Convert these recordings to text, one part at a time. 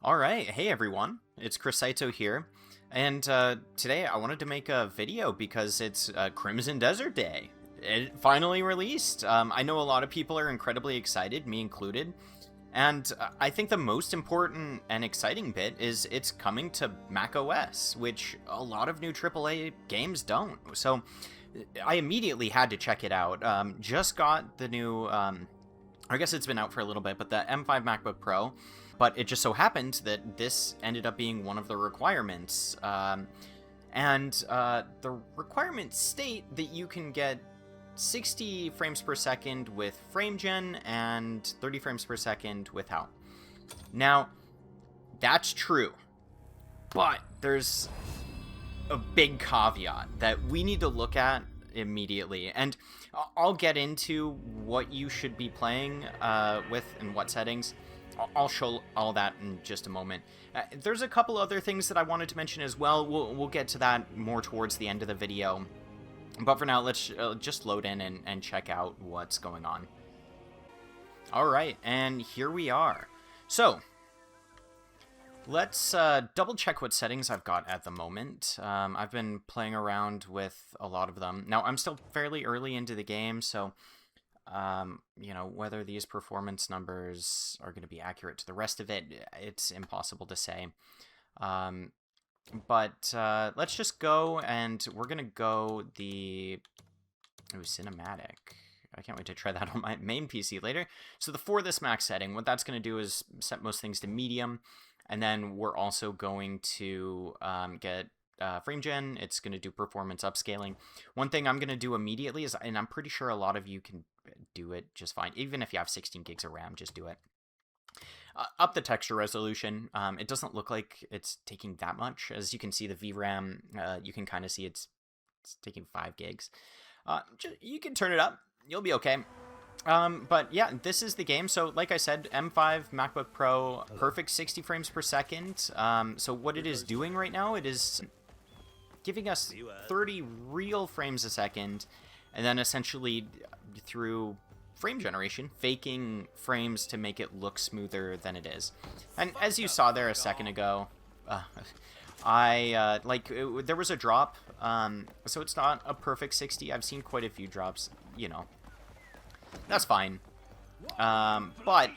Alright, hey everyone, it's Chris Saito here, and today I wanted to make a video because it's Crimson Desert Day. It finally released. I know a lot of people are incredibly excited, me included, and I think the most important and exciting bit is it's coming to macOS, which a lot of new AAA games don't. So I immediately had to check it out. Just got the new, I guess it's been out for a little bit, but the M5 MacBook Pro. But it just so happened that this ended up being one of the requirements. The requirements state that you can get 60 frames per second with FrameGen and 30 frames per second without. Now, that's true. But there's a big caveat that we need to look at immediately. And I'll get into what you should be playing with and what settings. I'll show all that in just a moment. There's a couple other things that I wanted to mention as well. We'll get to that more towards the end of the video. But for now, let's just load in and check out what's going on. Alright, and here we are. So, let's double check what settings I've got at the moment. I've been playing around with a lot of them. Now, I'm still fairly early into the game, so you know, whether these performance numbers are going to be accurate to the rest of it, it's impossible to say. But let's just go, and we're going to go the cinematic. I can't wait to try that on my main PC later. So the for this max setting, what that's going to do is set most things to medium, and then we're also going to get FrameGen. It's going to do performance upscaling. One thing I'm going to do immediately is, and I'm pretty sure a lot of you can do it just fine, even if you have 16 gigs of RAM, just do it. Up the texture resolution. It doesn't look like it's taking that much. As you can see, the VRAM, you can kind of see it's taking 5 gigs. You can turn it up. You'll be okay. But yeah, this is the game. So like I said, M5 MacBook Pro, perfect 60 frames per second. So what it is doing right now, it is giving us 30 real frames a second, and then essentially through frame generation, faking frames to make it look smoother than it is. And as you saw there a second ago, there was a drop, so it's not a perfect 60. I've seen quite a few drops, you know. That's fine. But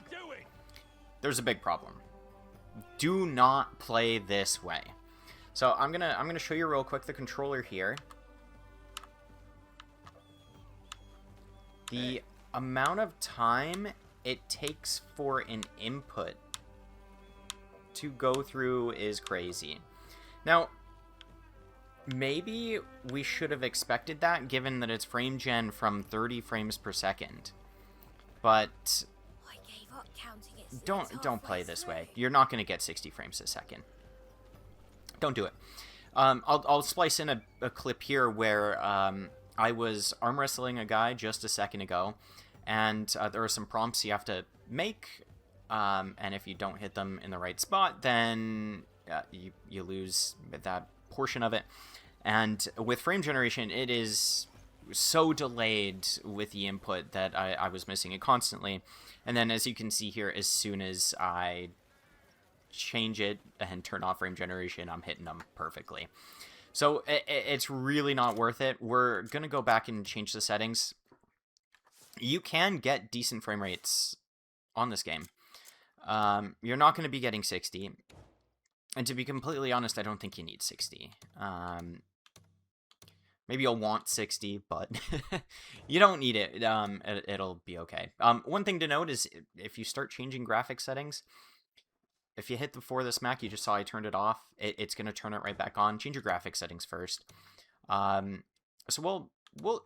there's a big problem. Do not play this way. So I'm gonna show you real quick the controller here. The amount of time it takes for an input to go through is crazy. Now, maybe we should have expected that, given that it's FrameGen from 30 frames per second. But don't play this way. You're not going to get 60 frames a second. Don't do it. I'll splice in a clip here where I was arm wrestling a guy just a second ago, and there are some prompts you have to make, and if you don't hit them in the right spot, then you lose that portion of it. And with frame generation, it is so delayed with the input that I was missing it constantly. And then as you can see here, as soon as I change it and turn off frame generation, I'm hitting them perfectly. So it's really not worth it. We're going to go back and change the settings. You can get decent frame rates on this game. You're not going to be getting 60. And to be completely honest, I don't think you need 60. Maybe you'll want 60, but you don't need it. It'll be okay. One thing to note is if you start changing graphic settings, if you hit the for this Mac, you just saw I turned it off, it's going to turn it right back on. Change your graphic settings first. So we'll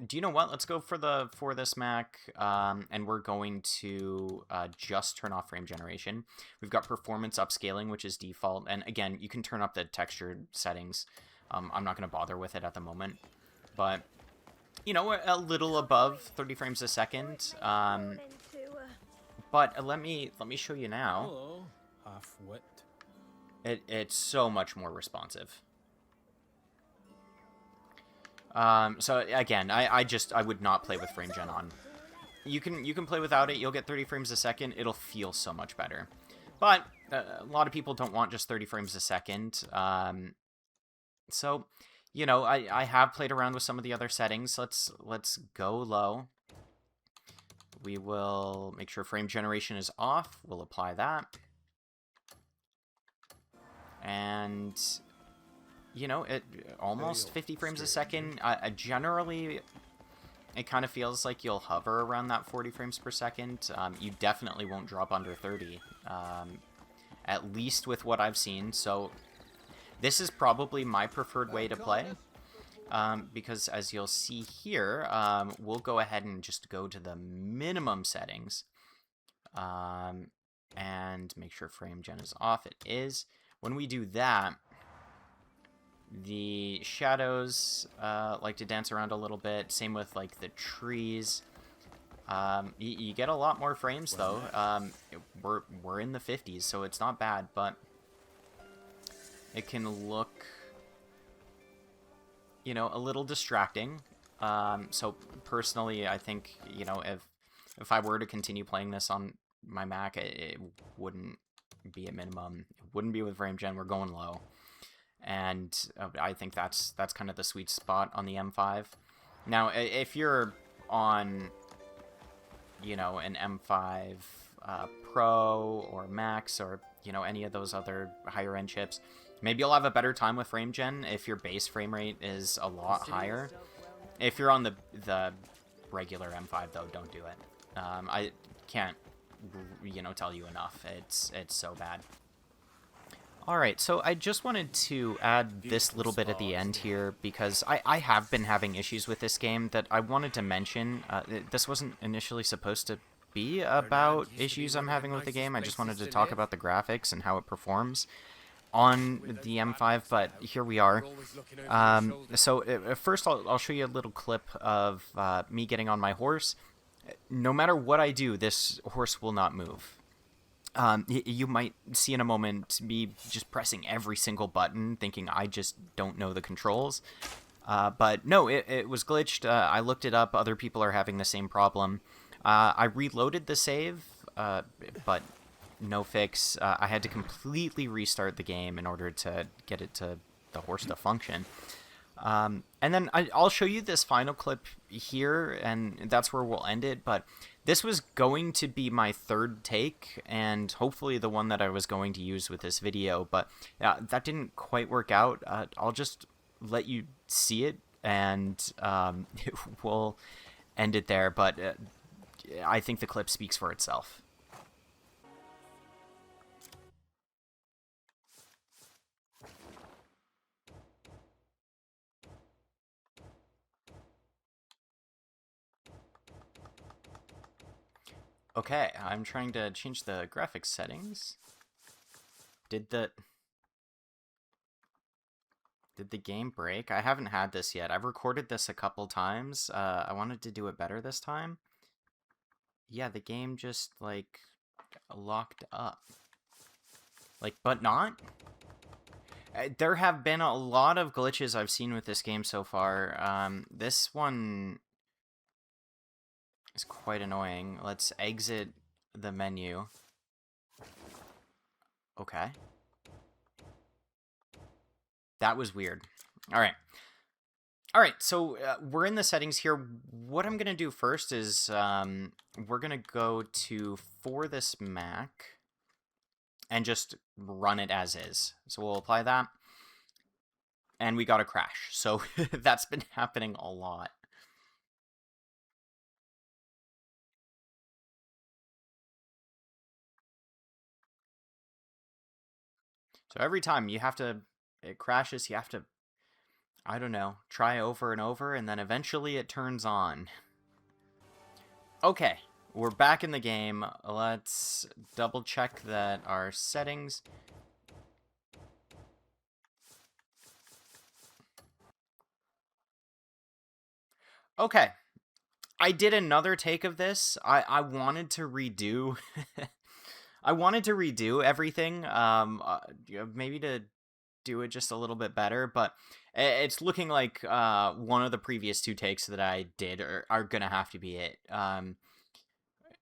do you know what? Let's go for this Mac, and we're going to just turn off frame generation. We've got performance upscaling, which is default, and again, you can turn up the texture settings. I'm not going to bother with it at the moment, but you know, a little above 30 frames a second. But let me show you now. Hello, half-wit. It's so much more responsive. So again, I would not play with FrameGen on. You can play without it. You'll get 30 frames a second. It'll feel so much better. But a lot of people don't want just 30 frames a second. So, you know, I have played around with some of the other settings. Let's go low. We will make sure frame generation is off. We'll apply that. And, you know, it almost 50 frames a second. Generally, it kind of feels like you'll hover around that 40 frames per second. You definitely won't drop under 30, at least with what I've seen. So this is probably my preferred way to play, because as you'll see here, we'll go ahead and just go to the minimum settings, and make sure frame gen is off. It is. When we do that, the shadows like to dance around a little bit. Same with like the trees. You get a lot more frames though. We're in the 50s, so it's not bad, but it can look, you know, a little distracting. So personally, I think, you know, if I were to continue playing this on my Mac, it wouldn't be at minimum. It wouldn't be with frame gen. We're going low. And I think that's kind of the sweet spot on the M5. Now, if you're on, you know, an M5 Pro or Max or, you know, any of those other higher end chips, maybe you'll have a better time with frame gen if your base frame rate is a lot higher. If you're on the regular M5 though, don't do it. I can't, you know, tell you enough. It's so bad. Alright, so I just wanted to add this little bit at the end here because I have been having issues with this game that I wanted to mention. This wasn't initially supposed to be about issues I'm having with the game. I just wanted to talk about the graphics and how it performs on the M5, but here we are. So first I'll show you a little clip of me getting on my horse. No matter what I do, this horse will not move. You might see in a moment me just pressing every single button, thinking I just don't know the controls. But no, it was glitched. I looked it up. Other people are having the same problem. I reloaded the save, but no fix. I had to completely restart the game in order to get it to the horse to function. And then I'll show you this final clip here, and that's where we'll end it. But this was going to be my third take, and hopefully the one that I was going to use with this video. But that didn't quite work out. I'll just let you see it, and we'll end it there. But I think the clip speaks for itself. Okay, I'm trying to change the graphics settings. Did the game break? I haven't had this yet. I've recorded this a couple times. I wanted to do it better this time. Yeah, the game just, like, locked up. Like, but not? There have been a lot of glitches I've seen with this game so far. This one is quite annoying. Let's exit the menu. Okay. That was weird. All right. All right, so we're in the settings here. What I'm going to do first is we're going to go to for this Mac and just run it as is. So we'll apply that. And we got a crash. So that's been happening a lot. So every time it crashes, you have to, I don't know, try over and over, and then eventually it turns on. Okay, we're back in the game. Let's double check that our settings. Okay, I did another take of this. I wanted to redo I wanted to redo everything, maybe to do it just a little bit better, but it's looking like one of the previous two takes that I did are gonna have to be it.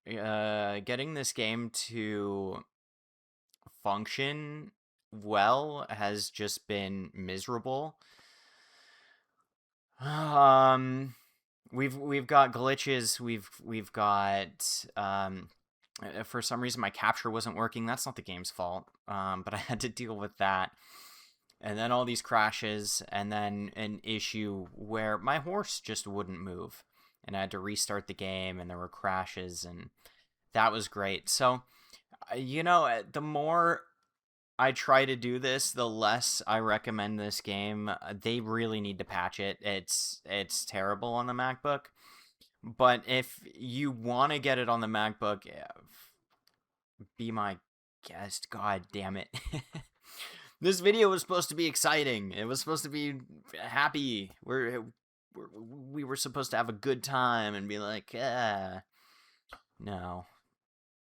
Getting this game to function well has just been miserable. We've got glitches. We've got for some reason my capture wasn't working. That's not the game's fault. But I had to deal with that. And then all these crashes, and then an issue where my horse just wouldn't move. And I had to restart the game, and there were crashes, and that was great. So, the more I try to do this, the less I recommend this game. They really need to patch it. It's terrible on the MacBook. But if you want to get it on the MacBook, be my guest. God damn it. This video was supposed to be exciting. It was supposed to be happy. We were supposed to have a good time and be like, no.